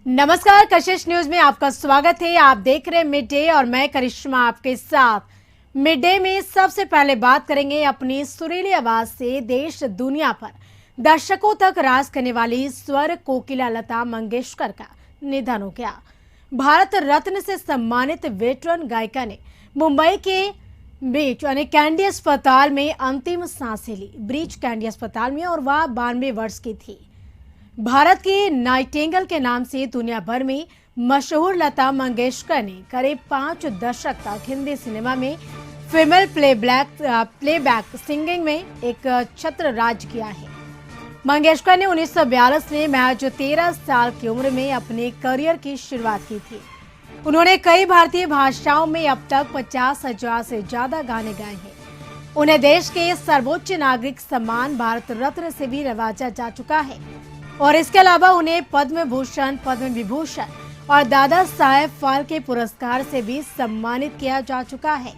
नमस्कार, कशिश न्यूज में आपका स्वागत है। आप देख रहे हैं मिड डे और मैं करिश्मा आपके साथ। मिड डे में सबसे पहले बात करेंगे अपनी सुरीली आवाज से देश दुनिया पर दर्शकों तक राज करने वाली स्वर कोकिला लता मंगेशकर का निधन हो गया। भारत रत्न से सम्मानित वेटरन गायिका ने मुंबई के बीच यानी कैंडी अस्पताल में अंतिम सांसें ली। ब्रीच कैंडी अस्पताल में, और वह 92 वर्ष की थी। भारत की नाइटिंगेल के नाम से दुनिया भर में मशहूर लता मंगेशकर ने करीब 5 दशक तक हिंदी सिनेमा में फीमेल प्लेबैक सिंगिंग में एक छत्र राज किया है। मंगेशकर ने 1942 में महज 13 साल की उम्र में अपने करियर की शुरुआत की थी। उन्होंने कई भारतीय भाषाओं में अब तक 50,000 से ज्यादा गाने गाए हैं। उन्हें देश के सर्वोच्च नागरिक सम्मान भारत रत्न से भी नवाजा जा चुका है, और इसके अलावा उन्हें पद्म भूषण, पद्म विभूषण और दादा साहेब फाल्के पुरस्कार से भी सम्मानित किया जा चुका है।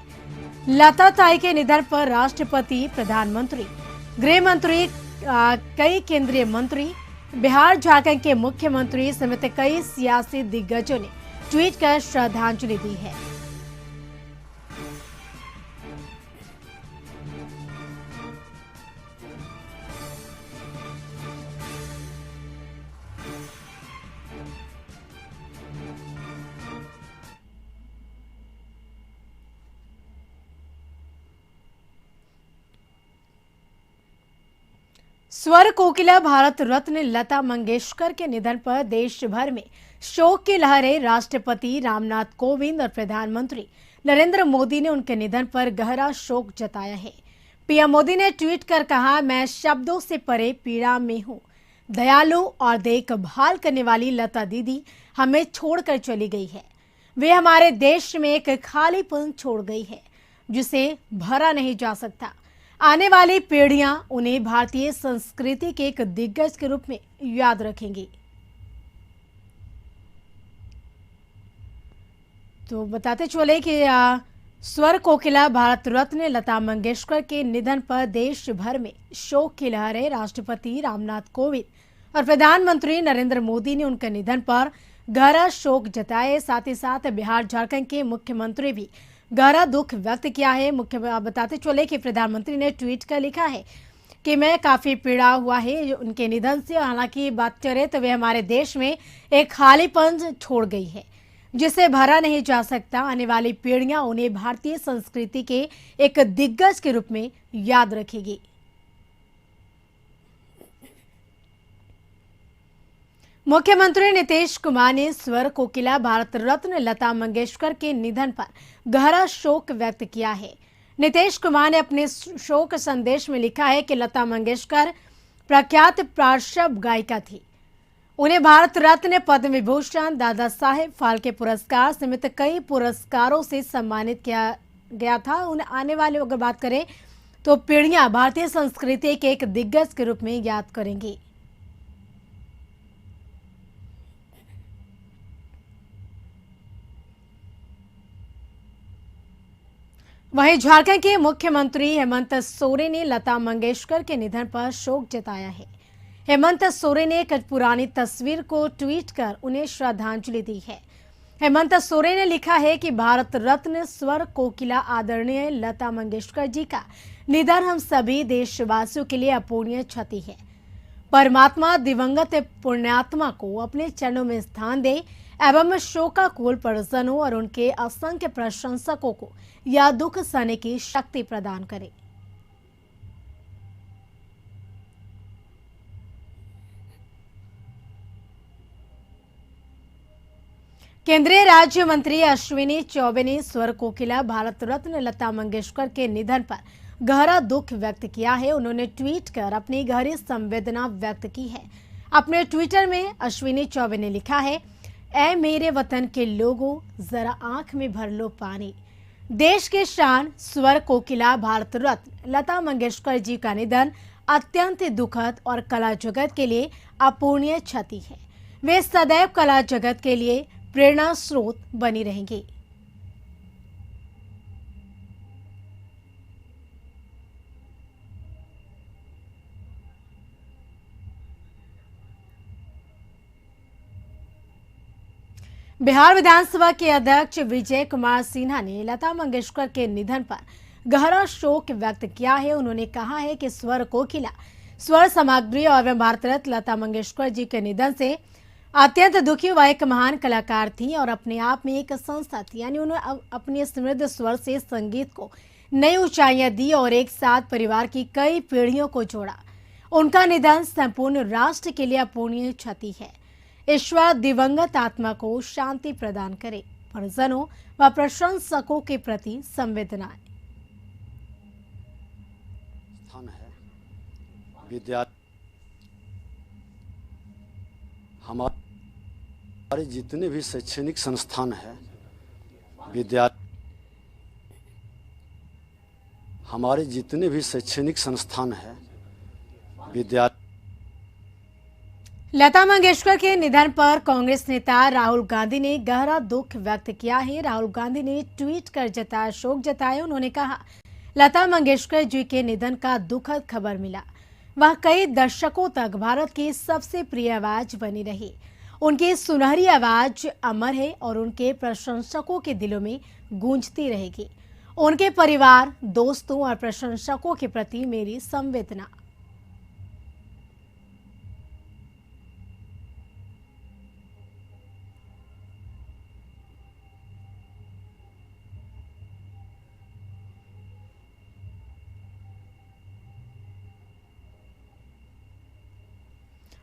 लता ताई के निधन पर राष्ट्रपति, प्रधानमंत्री, गृह मंत्री, कई केंद्रीय मंत्री, बिहार झारखंड के मुख्यमंत्री समेत कई सियासी दिग्गजों ने ट्वीट कर श्रद्धांजलि दी है। स्वर कोकिला भारत रत्न लता मंगेशकर के निधन पर देश भर में शोक की लहरें। राष्ट्रपति रामनाथ कोविंद और प्रधानमंत्री नरेंद्र मोदी ने उनके निधन पर गहरा शोक जताया है। पीएम मोदी ने ट्वीट कर कहा, मैं शब्दों से परे पीड़ा में हूं। दयालु और देखभाल करने वाली लता दीदी हमें छोड़कर चली गई है। वे हमारे देश में एक खालीपन छोड़ गई है जिसे भरा नहीं जा सकता। आने वाली पीढ़ियां उन्हें भारतीय संस्कृति के एक दिग्गज के रूप में याद रखेंगी। तो बताते चले कि स्वर कोकिला भारत रत्न लता मंगेशकर के निधन पर देश भर में शोक की लहरें। राष्ट्रपति रामनाथ कोविंद और प्रधानमंत्री नरेंद्र मोदी ने उनके निधन पर गहरा शोक जताए। साथ ही साथ बिहार झारखंड के मुख्यमंत्री भी गहरा दुख व्यक्त किया है। बताते चले कि प्रधानमंत्री ने ट्वीट कर लिखा है कि मैं काफी पीड़ा हुआ है उनके निधन से। हालांकि बात करें तो वे हमारे देश में एक खालीपन छोड़ गई है जिसे भरा नहीं जा सकता। आने वाली पीढ़ियां उन्हें भारतीय संस्कृति के एक दिग्गज के रूप में याद रखेगी। मुख्यमंत्री नीतीश कुमार ने स्वर कोकिला भारत रत्न लता मंगेशकर के निधन पर गहरा शोक व्यक्त किया है। नीतीश कुमार ने अपने शोक संदेश में लिखा है कि लता मंगेशकर प्रख्यात पार्श्व गायिका थी। उन्हें भारत रत्न, पद्म विभूषण, दादा साहेब फाल्के पुरस्कार समेत कई पुरस्कारों से सम्मानित किया गया था। उन्हें आने वाले अगर बात करें तो पीढ़ियां भारतीय संस्कृति के एक दिग्गज के रूप में याद करेंगी। वहीं झारखंड के मुख्यमंत्री हेमंत सोरेन ने लता मंगेशकर के निधन पर शोक जताया है। हेमंत सोरेन ने एक पुरानी तस्वीर को ट्वीट कर उन्हें श्रद्धांजलि दी है। हेमंत सोरेन ने लिखा है कि भारत रत्न स्वर कोकिला आदरणीय लता मंगेशकर जी का निधन हम सभी देशवासियों के लिए अपूरणीय क्षति है। परमात्मा दिवंगत पुण्यात्मा को अपने चरणों में स्थान दे एवं शोकाकुल परिजनों और उनके असंख्य प्रशंसकों को यह दुख सहने की शक्ति प्रदान करे। केंद्रीय राज्य मंत्री अश्विनी चौबे ने स्वर कोकिला भारत रत्न लता मंगेशकर के निधन पर गहरा दुख व्यक्त किया है। उन्होंने ट्वीट कर अपनी गहरी संवेदना व्यक्त की है। अपने ट्विटर में अश्विनी चौबे ने लिखा है, ऐ मेरे वतन के लोगों, जरा आंख में भर लो पानी। देश के शान स्वर कोकिला भारत रत्न लता मंगेशकर जी का निधन अत्यंत दुखद और कला जगत के लिए अपूरणीय क्षति है। वे सदैव कला जगत के लिए प्रेरणा स्रोत बनी रहेंगी। बिहार विधानसभा के अध्यक्ष विजय कुमार सिन्हा ने लता मंगेशकर के निधन पर गहरा शोक व्यक्त किया है। उन्होंने कहा है कि स्वर कोकिला, स्वर सामग्री और भारत रत्न लता मंगेशकर जी के निधन से अत्यंत दुखी। वह एक महान कलाकार थी और अपने आप में एक संस्था थी, यानी उन्होंने अपने समृद्ध स्वर से संगीत को नई ऊंचाइयां दी और एक साथ परिवार की कई पीढ़ियों को जोड़ा। उनका निधन संपूर्ण राष्ट्र के लिए अपूरणीय क्षति है। ईश्वर दिवंगत आत्मा को शांति प्रदान करे। परिजनों व प्रशंसकों के प्रति संवेदनाएं। स्थान है विद्या हमारे जितने भी शैक्षणिक संस्थान है हमारे जितने भी शैक्षणिक संस्थान है विद्या लता मंगेशकर के निधन पर कांग्रेस नेता राहुल गांधी ने गहरा दुख व्यक्त किया है। राहुल गांधी ने ट्वीट कर जताया शोक जताया। उन्होंने कहा, लता मंगेशकर जी के निधन का दुखद खबर मिला। वह कई दशकों तक भारत की सबसे प्रिय आवाज बनी रही। उनकी सुनहरी आवाज अमर है और उनके प्रशंसकों के दिलों में गूंजती रहेगी। उनके परिवार, दोस्तों और प्रशंसकों के प्रति मेरी संवेदना।